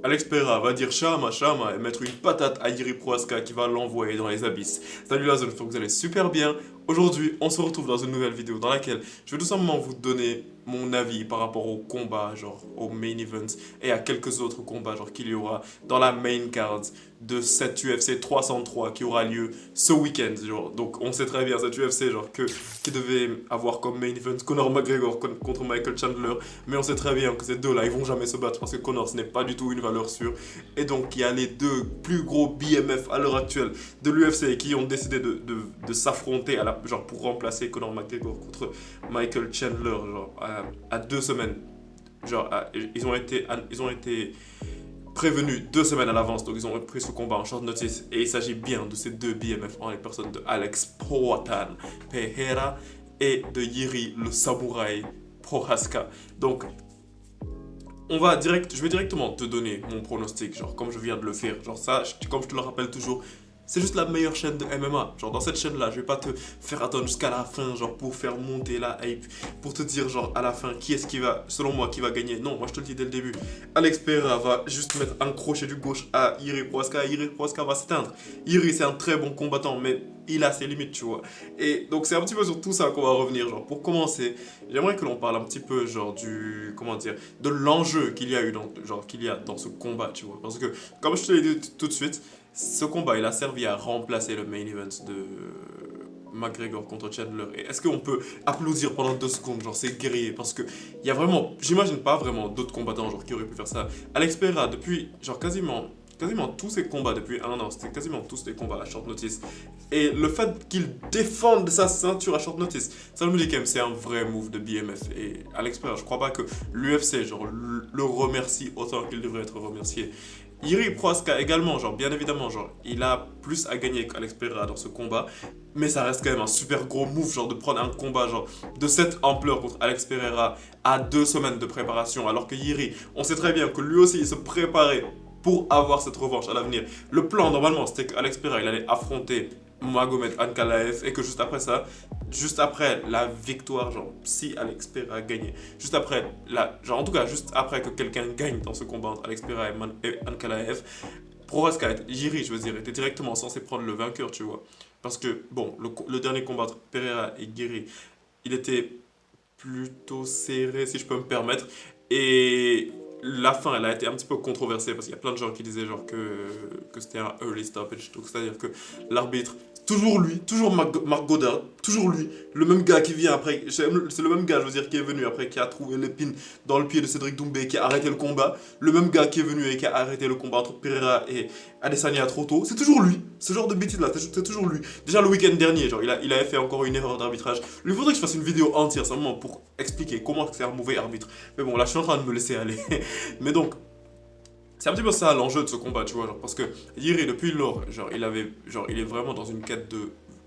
Alex Pereira va dire Shama Shama et mettre une patate à Yuri Prohaska qui va l'envoyer dans les abysses. Salut la zone, j'espère que vous allez super bien. Aujourd'hui, on se retrouve dans une nouvelle vidéo dans laquelle je vais tout simplement vous donner mon avis par rapport au combat, genre au main event et à quelques autres combats, genre qu'il y aura dans la main card de cette UFC 303 qui aura lieu ce week-end. Genre. Donc on sait très bien cette UFC genre qui devait avoir comme main event Conor McGregor contre Michael Chandler, mais on sait très bien que ces deux-là ils vont jamais se battre parce que Conor ce n'est pas du tout une valeur sûre. Et donc il y a les deux plus gros BMF à l'heure actuelle de l'UFC qui ont décidé de s'affronter genre pour remplacer Conor McGregor contre Michael Chandler genre, à 2 semaines. Genre, ils ont été prévenus 2 semaines à l'avance, donc ils ont pris ce combat en short notice. Et il s'agit bien de ces deux BMF en les personnes de Alex Poatan Pereira et de Yuri le Samouraï Prohaska. Donc, je vais directement te donner mon pronostic, genre comme je viens de le faire. Genre ça, comme je te le rappelle toujours, c'est juste la meilleure chaîne de MMA. Genre dans cette chaîne-là, je vais pas te faire attendre jusqu'à la fin, genre pour faire monter la hype, pour te dire genre à la fin qui est-ce qui va, selon moi, qui va gagner. Non, moi je te le dis dès le début. Alex Pereira va juste mettre un crochet du gauche à Yuri Prohaska. Yuri Prohaska va s'éteindre. Yuri c'est un très bon combattant, mais il a ses limites, tu vois. Et donc c'est un petit peu sur tout ça qu'on va revenir. Genre pour commencer, j'aimerais que l'on parle un petit peu genre du, comment dire, de l'enjeu qu'il y a eu dans, genre qu'il y a dans ce combat, tu vois. Parce que comme je te l'ai dit tout de suite, ce combat, il a servi à remplacer le main event de McGregor contre Chandler. Et est-ce qu'on peut applaudir pendant 2 secondes, genre c'est guerrier, parce que il y a vraiment, j'imagine pas vraiment d'autres combattants genre qui auraient pu faire ça. Alex Pereira, depuis genre quasiment tous ses combats depuis un an, c'était quasiment tous des combats à short notice. Et le fait qu'il défende sa ceinture à short notice, ça me dit quand même c'est un vrai move de BMF. Et Alex Pereira, je crois pas que l'UFC genre le remercie autant qu'il devrait être remercié. Yuri Prohaska également, genre bien évidemment, genre il a plus à gagner qu'Alex Pereira dans ce combat, mais ça reste quand même un super gros move, genre de prendre un combat genre de cette ampleur contre Alex Pereira à 2 semaines de préparation, alors que Yuri, on sait très bien que lui aussi il se préparait pour avoir cette revanche à l'avenir. Le plan normalement c'était qu'Alex Pereira il allait affronter Magomed Ankalaev et que juste après ça, juste après la victoire, genre si Alex Pereira gagnait, juste après, genre en tout cas juste après que quelqu'un gagne dans ce combat entre Alex Pereira et Ankalaev, Prohaska, Jiri je veux dire, était directement censé prendre le vainqueur, tu vois. Parce que bon, le dernier combat entre Pereira et Jiri, il était plutôt serré si je peux me permettre. Et la fin, elle a été un petit peu controversée parce qu'il y a plein de gens qui disaient genre que c'était un early stoppage. Donc c'est-à-dire que l'arbitre, toujours lui, toujours Marc Goddard, toujours lui, le même gars qui vient après, c'est le même gars, je veux dire, qui est venu après, qui a trouvé l'épine dans le pied de Cédric Doumbé, qui a arrêté le combat, le même gars qui est venu et qui a arrêté le combat entre Pereira et Adesanya trop tôt, c'est toujours lui. Ce genre de bêtises là, c'est toujours lui. Déjà le week-end dernier, genre, il avait fait encore une erreur d'arbitrage. Il faudrait que je fasse une vidéo entière simplement pour expliquer comment c'est un mauvais arbitre. Mais bon, là je suis en train de me laisser aller. Mais donc, c'est un petit peu ça l'enjeu de ce combat, tu vois, genre, parce que Yuri, depuis lors, genre, il est vraiment dans une quête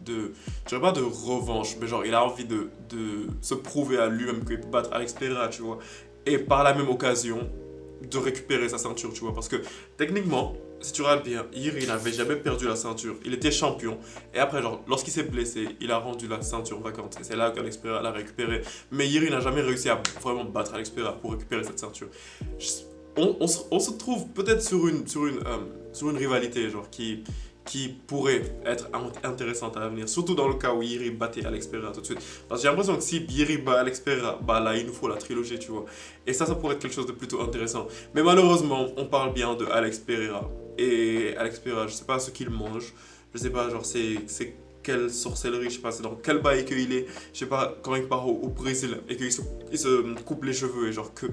je dirais pas de revanche, mais genre, il a envie de se prouver à lui-même qu'il peut battre Alex Pereira, tu vois, et par la même occasion, de récupérer sa ceinture, tu vois, parce que techniquement, si tu regardes bien, Yuri n'avait jamais perdu la ceinture, il était champion, et après, genre, lorsqu'il s'est blessé, il a rendu la ceinture vacante, et c'est là qu'Alex Pereira l'a récupérée, mais Yuri n'a jamais réussi à vraiment battre Alex Pereira pour récupérer cette ceinture. On se trouve peut-être sur une rivalité genre, qui pourrait être intéressante à l'avenir, surtout dans le cas où Yiri battait Alex Pereira tout de suite. Parce que j'ai l'impression que si Yiri bat Alex Pereira, bah là il nous faut la trilogie, tu vois. Et ça pourrait être quelque chose de plutôt intéressant. Mais malheureusement, on parle bien de Alex Pereira. Et Alex Pereira, je sais pas ce qu'il mange, je sais pas, genre c'est quelle sorcellerie, je sais pas, c'est dans quel bail qu'il est, je sais pas, quand il part au Brésil et il se coupe les cheveux et genre que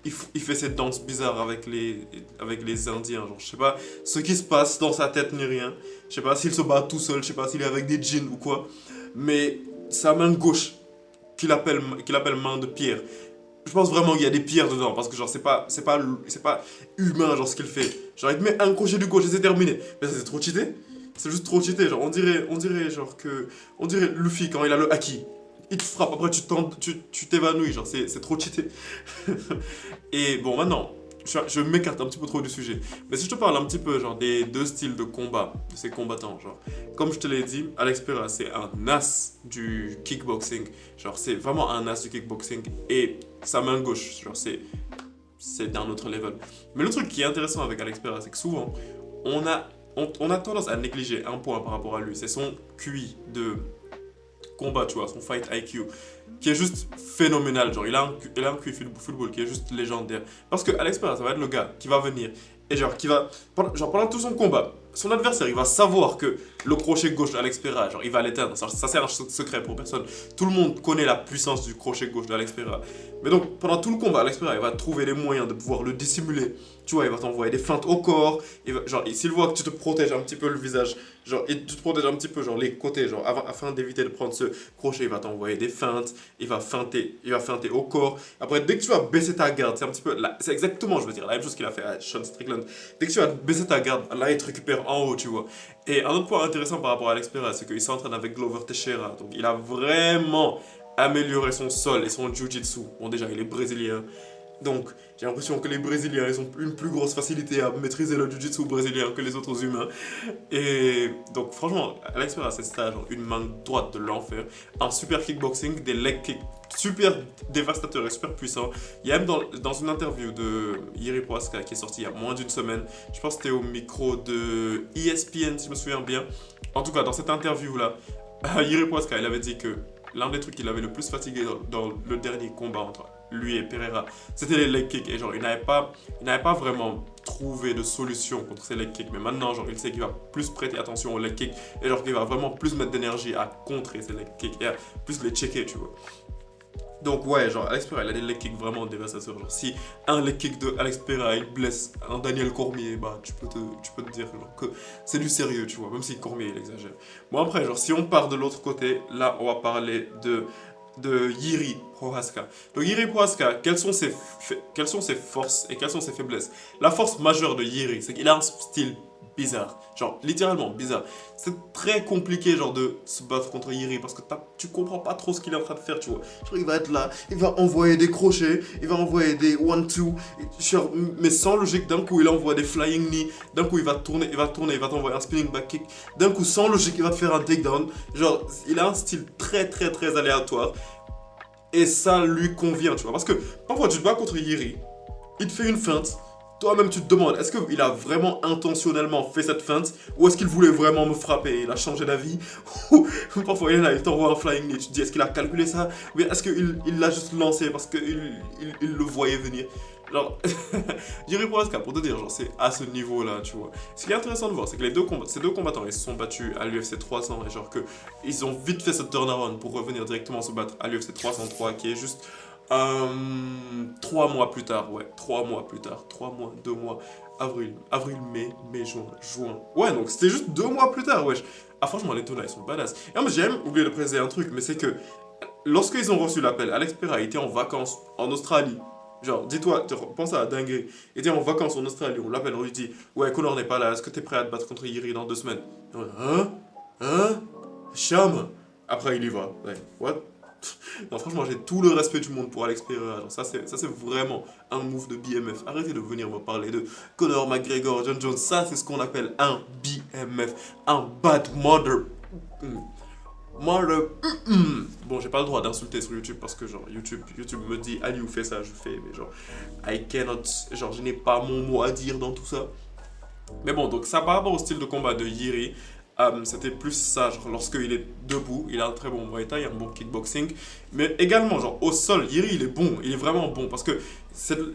il fait cette danse bizarre avec les Indiens, genre je sais pas ce qui se passe dans sa tête ni rien, je sais pas s'il se bat tout seul, je sais pas s'il est avec des djinns ou quoi, mais sa main gauche qu'il appelle main de pierre, je pense vraiment qu'il y a des pierres dedans parce que genre c'est pas humain genre ce qu'il fait. Genre il te met un crochet du gauche et c'est terminé. Mais ça c'est trop cheaté. C'est juste trop cheaté, genre on dirait genre que on dirait Luffy quand il a le haki. Il te frappe, après tu t'évanouis, genre c'est trop cheaté. Et bon maintenant, je m'écarte un petit peu trop du sujet. Mais si je te parle un petit peu genre des deux styles de combat de ces combattants, genre comme je te l'ai dit, Alex Pereira c'est un as du kickboxing. Genre c'est vraiment un as du kickboxing et sa main gauche, genre c'est d'un autre level. Mais le truc qui est intéressant avec Alex Pereira, c'est que souvent, on a tendance à négliger un point par rapport à lui, c'est son QI de combat, tu vois, son fight IQ, qui est juste phénoménal. Genre, il a un QI football qui est juste légendaire. Parce que Alex Pereira, ça va être le gars qui va venir et genre, pendant tout son combat, son adversaire, il va savoir que le crochet gauche d'Alex Pereira, genre, il va l'éteindre. Ça c'est un secret pour personne. Tout le monde connaît la puissance du crochet gauche d'Alex Pereira. Mais donc, pendant tout le combat, Alex Pereira, il va trouver les moyens de pouvoir le dissimuler. Tu vois, il va t'envoyer des feintes au corps. Genre, s'il voit que tu te protèges un petit peu le visage, genre, et tu te protèges un petit peu, genre, les côtés, genre, afin d'éviter de prendre ce crochet, il va t'envoyer des feintes. Il va feinter au corps. Après, dès que tu vas baisser ta garde, c'est un petit peu, c'est exactement, je veux dire, la même chose qu'il a fait à Sean Strickland. Dès que tu vas baisser ta garde, là, il te récupère en haut, tu vois. Et un autre point intéressant par rapport à Alex Pereira, c'est qu'il s'entraîne avec Glover Teixeira. Donc, il a vraiment amélioré son sol et son jiu-jitsu. Bon, déjà, il est brésilien. Donc, j'ai l'impression que les Brésiliens, ils ont une plus grosse facilité à maîtriser le jiu-jitsu brésilien que les autres humains. Et donc, franchement, Alex Pereira, c'est ça, genre une main droite de l'enfer, un super kickboxing, des leg kicks super dévastateurs et super puissants. Il y a même dans une interview de Jiri Prochazka qui est sortie il y a moins d'une semaine, je pense que c'était au micro de ESPN, si je me souviens bien. En tout cas, dans cette interview-là, Jiri Prochazka, il avait dit que l'un des trucs qu'il avait le plus fatigué dans le dernier combat entre lui et Pereira, c'était les leg kicks. Et genre, il n'avait pas vraiment trouvé de solution contre ces leg kicks. Mais maintenant, genre, il sait qu'il va plus prêter attention aux leg kicks. Et genre, qu'il va vraiment plus mettre d'énergie à contrer ces leg kicks et à plus les checker, tu vois. Donc ouais, genre Alex Pereira, il a des leg kicks vraiment dévastateurs. Genre si un leg kick de Alex Pereira, il blesse un Daniel Cormier, bah tu peux te dire genre, que c'est du sérieux, tu vois, même si Cormier il exagère. Bon après, genre si on part de l'autre côté, là on va parler de Jiri Prochazka. Donc Jiri Prochazka, quelles sont ses forces et quelles sont ses faiblesses? La force majeure de Jiri, c'est qu'il a un style bizarre, genre littéralement bizarre. C'est très compliqué genre de se battre contre Jiri parce que tu comprends pas trop ce qu'il est en train de faire, tu vois. Genre il va être là, il va envoyer des crochets, il va envoyer des 1-2, mais sans logique. D'un coup il envoie des flying knee, d'un coup il va tourner, il va t'envoyer un spinning back kick, d'un coup sans logique il va te faire un takedown. Genre il a un style très très très aléatoire et ça lui convient, tu vois. Parce que parfois tu te bats contre Jiri, il te fait une feinte. Toi-même, tu te demandes, est-ce qu'il a vraiment intentionnellement fait cette feinte ou est-ce qu'il voulait vraiment me frapper? Il a changé d'avis. Ou parfois, il est là, il t'envoie un flying knee. Tu te dis, est-ce qu'il a calculé ça? Ou est-ce qu'il l'a juste lancé parce qu'il le voyait venir? Genre, Jiri Prochazka, pour te dire, genre, c'est à ce niveau-là, tu vois. Ce qui est intéressant de voir, c'est que ces deux combattants, ils se sont battus à l'UFC 300 et genre que ils ont vite fait ce turnaround pour revenir directement se battre à l'UFC 303 qui est juste 3 mois plus tard, ouais, 3 mois plus tard, 3 mois, 2 mois, mai, juin. Ouais, donc c'était juste 2 mois plus tard, wesh. Ah, franchement, les Tona, ils sont badass. Et non, mais j'ai même oublié de préciser un truc, mais c'est que lorsqu'ils ont reçu l'appel, Alex Pereira était en vacances en Australie. Genre, dis-toi, pense à la dinguerie. Il était en vacances en Australie, on l'appelle, on lui dit, ouais, Conor n'est pas là, est-ce que t'es prêt à te battre contre Jiri dans 2 semaines? Hein? Hein? Cham? Après, il y va. Ouais, what? Non, franchement, j'ai tout le respect du monde pour Alex Pereira. Genre, ça c'est vraiment un move de BMF. Arrêtez de venir me parler de Conor McGregor, John Jones. Ça, c'est ce qu'on appelle un BMF. Un bad mother. Mother. Bon, j'ai pas le droit d'insulter sur YouTube parce que, genre, YouTube me dit, Aliou, fais ça, je fais. Mais, genre, I cannot. Genre, je n'ai pas mon mot à dire dans tout ça. Mais bon, donc, ça par rapport au style de combat de Jiri. C'était plus ça, genre lorsqu'il est debout, il a un très bon Muay Thai, un bon kickboxing, mais également genre au sol, Jiri il est bon, il est vraiment bon parce que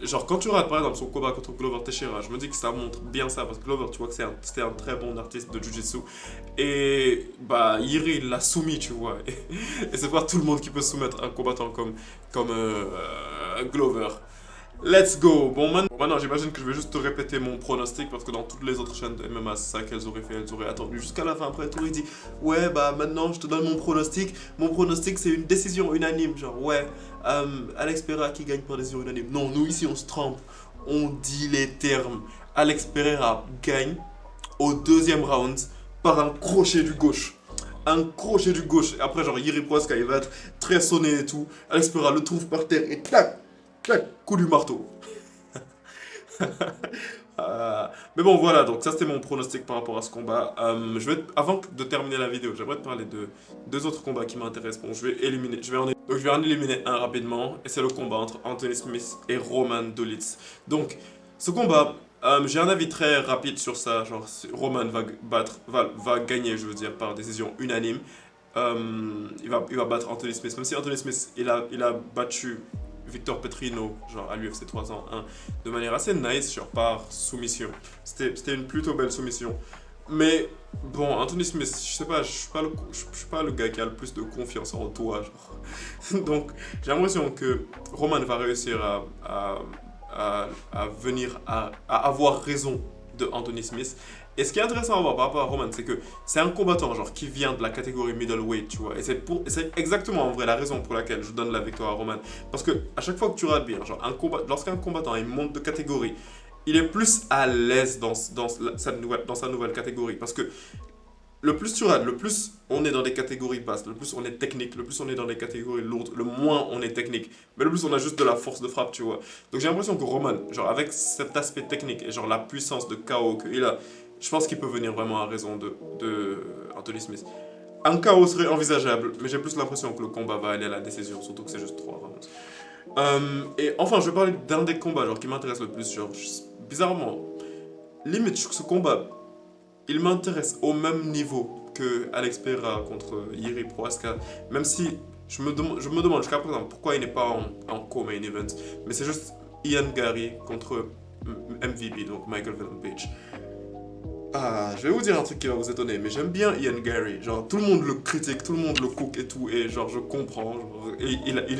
genre quand tu regardes par exemple son combat contre Glover Teixeira, je me dis que ça montre bien ça parce que Glover tu vois que c'était un très bon artiste de Jiu-Jitsu et bah Jiri il l'a soumis tu vois et c'est pas tout le monde qui peut soumettre un combattant comme Glover. Let's go. Bon, maintenant j'imagine que je vais juste te répéter mon pronostic parce que dans toutes les autres chaînes de MMA, c'est ça qu'elles auraient fait. Elles auraient attendu jusqu'à la fin. Après, tout auraient dit ouais, bah maintenant je te donne mon pronostic. Mon pronostic, c'est une décision unanime. Genre, ouais, Alex Pereira qui gagne par décision unanime. Non, nous ici on se trompe. On dit les termes. Alex Pereira gagne au deuxième round par un crochet du gauche. Un crochet du gauche. Et après, genre, Jiri Prochazka, il va être très sonné et tout. Alex Pereira le trouve par terre et tac! Coup du marteau. Mais bon, voilà, donc ça c'était mon pronostic par rapport à ce combat. Avant de terminer la vidéo, j'aimerais te parler de deux autres combats qui m'intéressent. Bon, je vais en éliminer un rapidement, et c'est le combat entre Anthony Smith et Roman Dolidze. Donc, ce combat, j'ai un avis très rapide sur ça. Genre, Roman va gagner, je veux dire, par décision unanime. Il va battre Anthony Smith, même si Anthony Smith il a battu Victor Petrino genre à l'UFC 301 de manière assez nice, genre par soumission. C'était une plutôt belle soumission. Mais bon, Anthony Smith, je sais pas, je suis pas le gars qui a le plus de confiance en toi, genre. Donc j'ai l'impression que Roman va réussir à venir à avoir raison de Anthony Smith. Et ce qui est intéressant à voir par rapport à Roman, c'est que c'est un combattant genre qui vient de la catégorie middleweight, tu vois. Et c'est exactement en vrai la raison pour laquelle je donne la victoire à Roman. Parce que à chaque fois que tu regardes bien, genre lorsqu'un combattant il monte de catégorie, il est plus à l'aise dans sa nouvelle catégorie. Parce que le plus tu regardes, le plus on est dans des catégories basses, le plus on est technique, le plus on est dans des catégories lourdes, le moins on est technique. Mais le plus on a juste de la force de frappe, tu vois. Donc j'ai l'impression que Roman, genre avec cet aspect technique et genre la puissance de KO qu'il a, je pense qu'il peut venir vraiment à raison de Anthony Smith. Un KO serait envisageable, mais j'ai plus l'impression que le combat va aller à la décision, surtout que c'est juste 3 rounds. Et enfin, je vais parler d'un des combats genre, qui m'intéresse le plus. Genre, bizarrement, limite, ce combat, il m'intéresse au même niveau que Alex Pereira contre Jiri Prochazka, même si je me demande jusqu'à présent pourquoi il n'est pas en co-main event, mais c'est juste Ian Gary contre MVP, donc Michael Venom Page. Je vais vous dire un truc qui va vous étonner, mais j'aime bien Ian Gary. Genre, tout le monde le critique, tout le monde le cook et tout, et genre, je comprends. Genre, et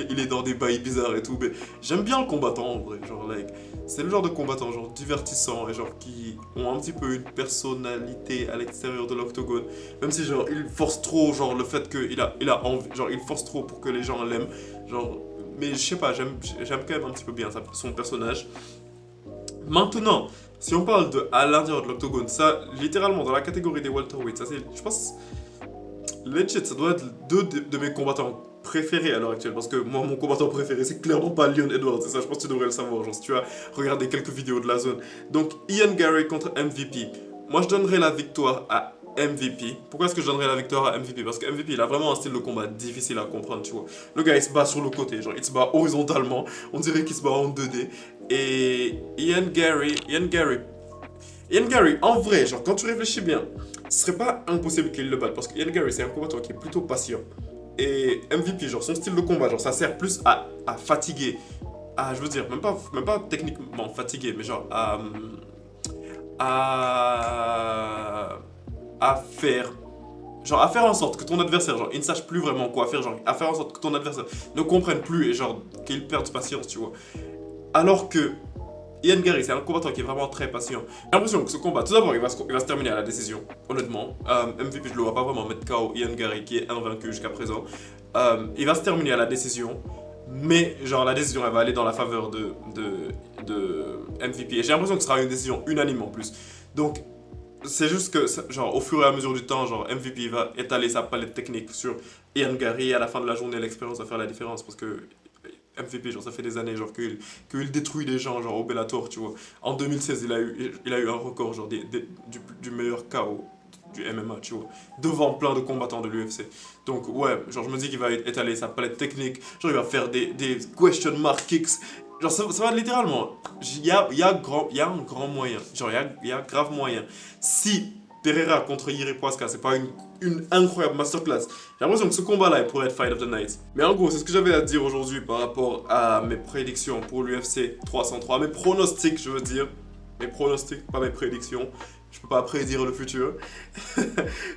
il est dans des bails bizarres et tout, mais j'aime bien le combattant en vrai. Genre, like, c'est le genre de combattant, genre, divertissant et genre, qui ont un petit peu une personnalité à l'extérieur de l'octogone. Même si, genre, il force trop, genre, le fait qu'il a envie, genre, il force trop pour que les gens l'aiment. Genre, mais je sais pas, j'aime quand même un petit peu bien son personnage. Maintenant, si on parle de à l'intérieur de l'octogone, ça, littéralement, dans la catégorie des welterweights, ça c'est, je pense, legit, ça doit être deux de mes combattants préférés à l'heure actuelle. Parce que moi, mon combattant préféré, c'est clairement pas Leon Edwards. C'est ça, je pense que tu devrais le savoir, genre, si tu as regardé quelques vidéos de la zone. Donc, Ian Gary contre MVP. Moi, je donnerais la victoire à MVP. Pourquoi est-ce que je donnerais la victoire à MVP? Parce que MVP, il a vraiment un style de combat difficile à comprendre, tu vois. Le gars, il se bat sur le côté, genre, il se bat horizontalement. On dirait qu'il se bat en 2D. Et Ian Gary, en vrai, genre, quand tu réfléchis bien, ce serait pas impossible qu'il le batte. Parce que Ian Gary, c'est un combattant qui est plutôt patient. Et MVP, genre, son style de combat, genre, ça sert plus à fatiguer. Je veux dire, même pas techniquement fatiguer, mais genre, à faire à faire en sorte que ton adversaire genre il ne sache plus vraiment quoi faire, genre à faire en sorte que ton adversaire ne comprenne plus et genre qu'il perde patience, tu vois. Alors que Ian Gary, c'est un combattant qui est vraiment très patient. J'ai l'impression que ce combat, tout d'abord, il va se terminer à la décision, honnêtement. MVP, je le vois pas vraiment mettre KO Ian Gary, qui est invaincu jusqu'à présent. Il va se terminer à la décision, mais genre la décision, elle va aller dans la faveur de MVP. Et j'ai l'impression que ce sera une décision unanime en plus. Donc, c'est juste que, genre, au fur et à mesure du temps, genre, MVP va étaler sa palette technique sur Ian Gary. Et à la fin de la journée, l'expérience va faire la différence parce que MVP, genre, ça fait des années, genre, qu'il détruit des gens, genre, au Bellator, tu vois. En 2016, il a eu un record, genre, du meilleur KO du MMA, tu vois, devant plein de combattants de l'UFC. Donc, ouais, genre, je me dis qu'il va étaler sa palette technique, genre, il va faire des question mark kicks. Genre, ça va littéralement. Il y a un grand moyen. Genre, il y a grave moyen. Si Pereira contre Jiri Prochazka, c'est pas une incroyable masterclass, j'ai l'impression que ce combat-là, il pourrait être Fight of the Night. Mais en gros, c'est ce que j'avais à dire aujourd'hui par rapport à mes prédictions pour l'UFC 303. Mes pronostics, je veux dire. Mes pronostics, pas mes prédictions. Je peux pas prédire le futur.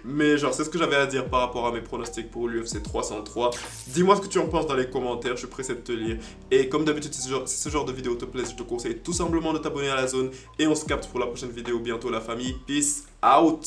Mais genre, c'est ce que j'avais à dire par rapport à mes pronostics pour l'UFC 303. Dis-moi ce que tu en penses dans les commentaires, je suis pressé de te lire. Et comme d'habitude, si ce genre de vidéo te plaît, je te conseille tout simplement de t'abonner à la zone. Et on se capte pour la prochaine vidéo bientôt, la famille. Peace out!